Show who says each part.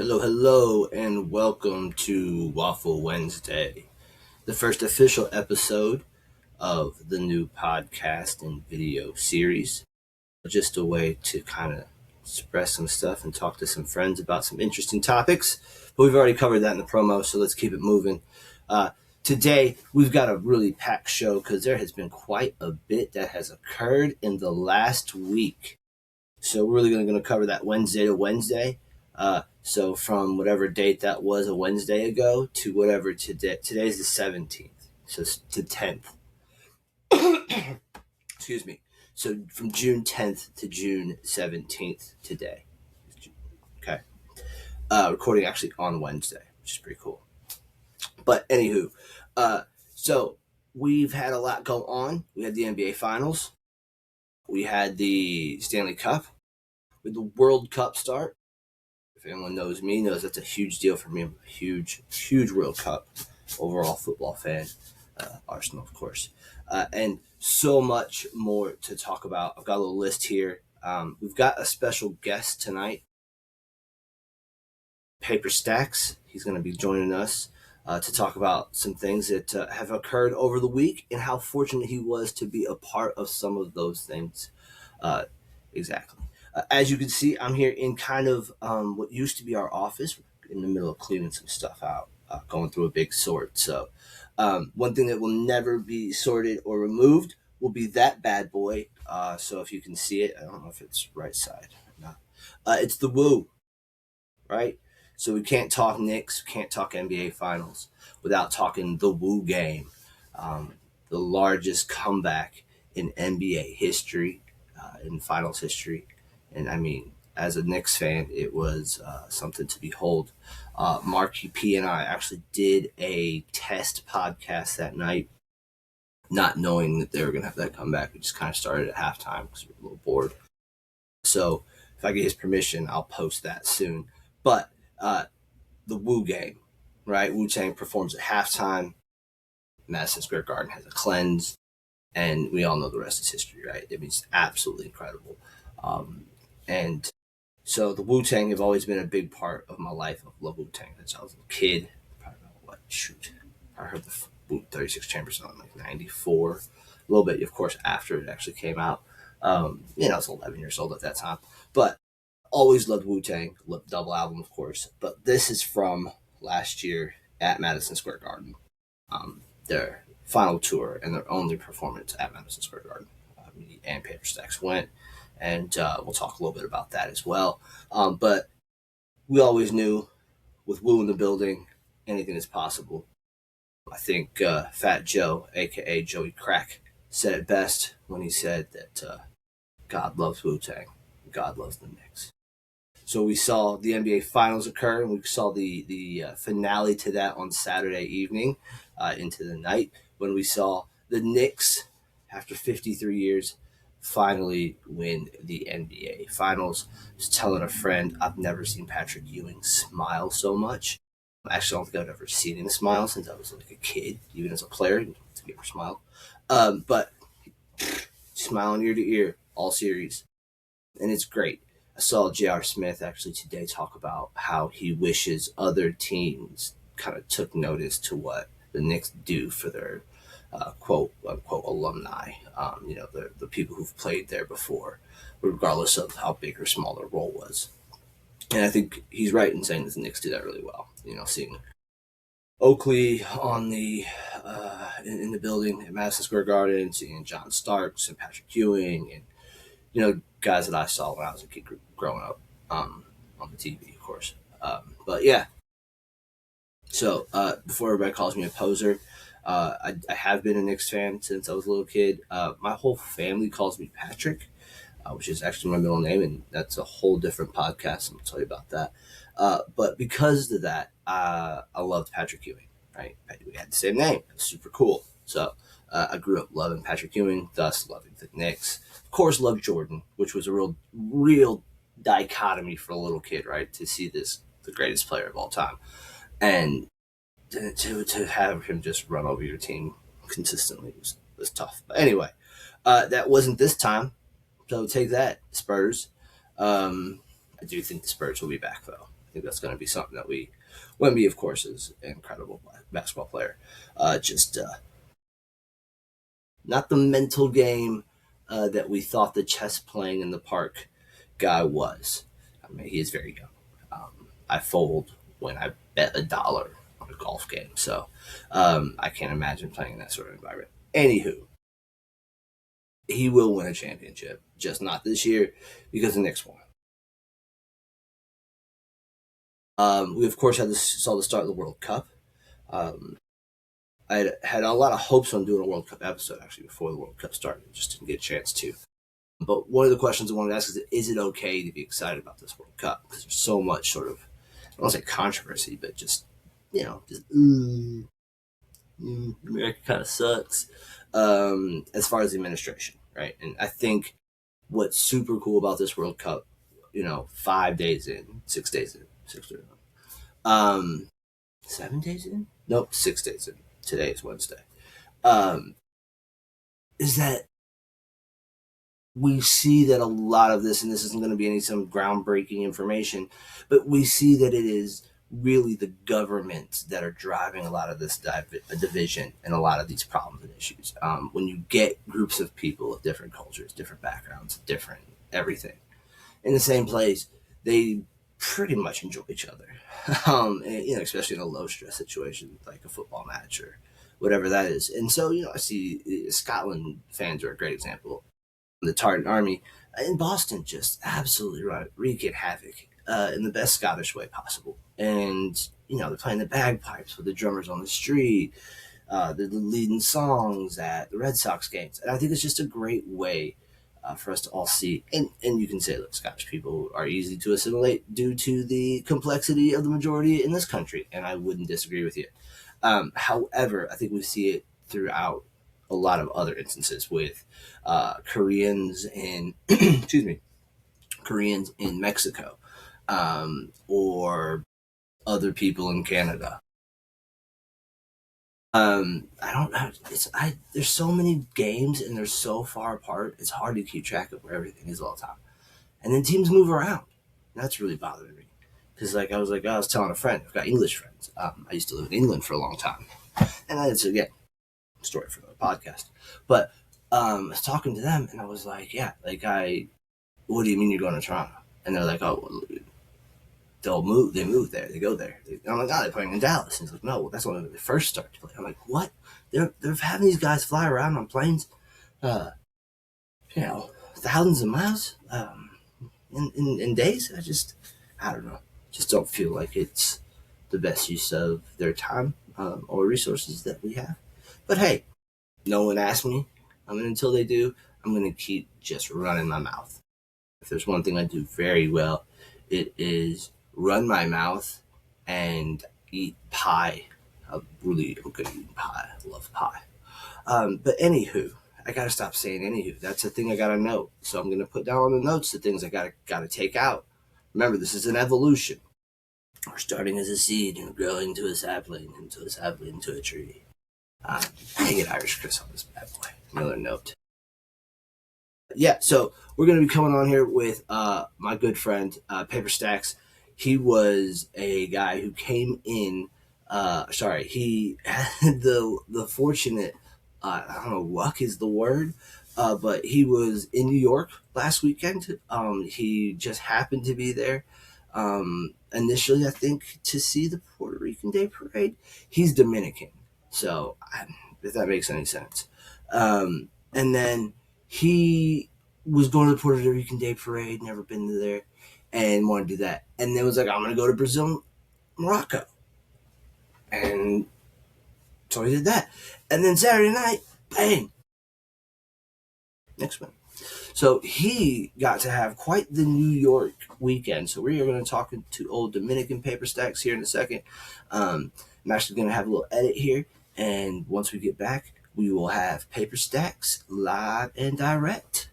Speaker 1: Hello, and welcome to Waffle Wednesday, the first official episode of the new podcast and video series. Just a way to kind of express some stuff and talk to some friends about some interesting topics. But we've already covered that in the promo, so let's keep it moving. Today, we've got a really packed show because there has been quite a bit that has occurred in the last week. So we're really going to cover that Wednesday to Wednesday. So from whatever date that was a Wednesday ago to whatever today. Today's the 17th, so to 10th. Excuse me. So from June 10th to June 17th today. Okay. Recording actually on Wednesday, which is pretty cool. But anywho, so we've had a lot go on. We had the NBA Finals. We had the Stanley Cup. With the World Cup start. If anyone knows me, knows that's a huge deal for me. I'm a huge World Cup overall football fan. Arsenal, of course. And so much more to talk about. I've got a little list here. We've got a special guest tonight. Paperstax. He's going to be joining us to talk about some things that have occurred over the week and how fortunate he was to be a part of some of those things. Exactly. As you can see, I'm here in kind of what used to be our office, in the middle of cleaning some stuff out, going through a big sort. So one thing that will never be sorted or removed will be that bad boy. So if you can see it, I don't know if it's right side or not. It's the Woo, right? So we can't talk Knicks, we can't talk NBA Finals without talking the Woo game, the largest comeback in NBA history, in Finals history. And I mean, as a Knicks fan, it was something to behold. Marky P and I actually did a test podcast that night, not knowing that they were going to have that comeback. We just kind of started at halftime because we were a little bored. So if I get his permission, I'll post that soon. But the Woo game, right? Wu-Tang performs at halftime. Madison Square Garden has a cleanse. And we all know the rest is history, right? I mean, it's absolutely incredible. And so the Wu-Tang have always been a big part of my life. I love Wu-Tang since I was a little kid. Probably about I heard the 36 Chambers in like 94. A little bit, of course, after it actually came out. I was 11 years old at that time. But always loved Wu-Tang. Loved the double album, of course. But this is from last year at Madison Square Garden. Their final tour and their only performance at Madison Square Garden. Me and Paperstax went. And we'll talk a little bit about that as well. But we always knew with Woo in the building, anything is possible. I think Fat Joe, a.k.a. Joey Crack, said it best when he said that God loves Wu-Tang, God loves the Knicks. So we saw the NBA Finals occur, and we saw the finale to that on Saturday evening into the night when we saw the Knicks, after 53 years, finally win the NBA Finals. I was telling a friend, I've never seen Patrick Ewing smile so much. Actually, I don't think I've ever seen him smile since I was like a kid, even as a player. To give her smile. But smiling ear to ear, all series. And it's great. I saw J.R. Smith actually today talk about how he wishes other teams kind of took notice to what the Knicks do for their quote unquote alumni, the people who've played there before, regardless of how big or small their role was. And I think he's right in saying that the Knicks do that really well. Seeing Oakley on the in the building at Madison Square Garden, seeing John Starks and Patrick Ewing, and guys that I saw when I was a kid growing up on the TV, of course. But yeah. So before everybody calls me a poser, I have been a Knicks fan since I was a little kid. My whole family calls me Patrick, which is actually my middle name, and that's a whole different podcast. I'm going to tell you about that. But because of that, I loved Patrick Ewing, right? We had the same name. It was super cool. So I grew up loving Patrick Ewing, thus loving the Knicks. Of course, loved Jordan, which was a real dichotomy for a little kid, right? To see the greatest player of all time. And to have him just run over your team consistently was tough. But anyway, that wasn't this time. So take that, Spurs. I do think the Spurs will be back, though. think that's going to be something that we, Wemby, of course, is an incredible basketball player. Just not the mental game that we thought the chess playing in the park guy was. I mean, he is very young. I fold when I bet $1 on a golf game, so I can't imagine playing in that sort of environment. Anywho, he will win a championship, just not this year because the Knicks won. We of course saw the start of the World Cup. Um, I had a lot of hopes on doing a World Cup episode actually before the World Cup started. Just didn't get a chance to. But one of the questions I wanted to ask is it okay to be excited about this World Cup? Because there's so much sort of, I don't want to say controversy, but just, America kind of sucks as far as the administration, right? And I think what's super cool about this World Cup, 5 days in, 6 days in, 6 days in, 7 days in? Nope, 6 days in. Today is Wednesday. Um, is that we see that a lot of this, and this isn't going to be some groundbreaking information, but we see that it is really the government that are driving a lot of this division and a lot of these problems and issues. When you get groups of people of different cultures, different backgrounds, different everything in the same place, they pretty much enjoy each other. Especially in a low stress situation like a football match or whatever that is. And so, I see Scotland fans are a great example. The Tartan Army in Boston just absolutely wreaking havoc in the best Scottish way possible. And, they're playing the bagpipes with the drummers on the street. They're leading songs at the Red Sox games. And I think it's just a great way for us to all see. And you can say, look, Scottish people are easy to assimilate due to the complexity of the majority in this country. And I wouldn't disagree with you. However, I think we see it throughout a lot of other instances with Koreans in, excuse me, Koreans in Mexico, or other people in Canada. I don't know. There's so many games and they're so far apart. It's hard to keep track of where everything is all the time. And then teams move around. And that's really bothering me. Because I was telling a friend, I've got English friends. I used to live in England for a long time. And that's, again, story for another podcast. But I was talking to them and I was like, yeah, what do you mean you're going to Toronto? And they're like, oh, well, they move there, they go there. I'm like, oh, they're playing in Dallas. And he's like, no, well, that's when they first start to play. I'm like, what? They're having these guys fly around on planes, thousands of miles in days. I don't know. Just don't feel like it's the best use of their time or resources that we have. But hey, no one asked me. Until they do, I'm going to keep just running my mouth. If there's one thing I do very well, it is run my mouth and eat pie. I'm good at eating pie. I love pie. But anywho, I gotta stop saying anywho. That's the thing I gotta note. So I'm gonna put down on the notes the things I gotta take out. Remember, this is an evolution. We're starting as a seed and growing to a sapling, into a sapling, into a tree. I get Irish Chris on this bad boy. Another note. Yeah, so we're going to be coming on here with my good friend, Paperstax. He was a guy who came in, he had the fortunate, I don't know, luck is the word, but he was in New York last weekend. He just happened to be there. Initially, I think, to see the Puerto Rican Day Parade. He's Dominican, so if that makes any sense. And then he was going to the Puerto Rican Day Parade, never been to there, and wanted to do that. And then was like, I'm going to go to Brazil, Morocco. And so he did that. And then Saturday night, bang, next one. So he got to have quite the New York weekend. So we are going to talk to old Dominican Paperstax here in a second. I'm actually going to have a little edit here. And once we get back, we will have Paperstax live and direct.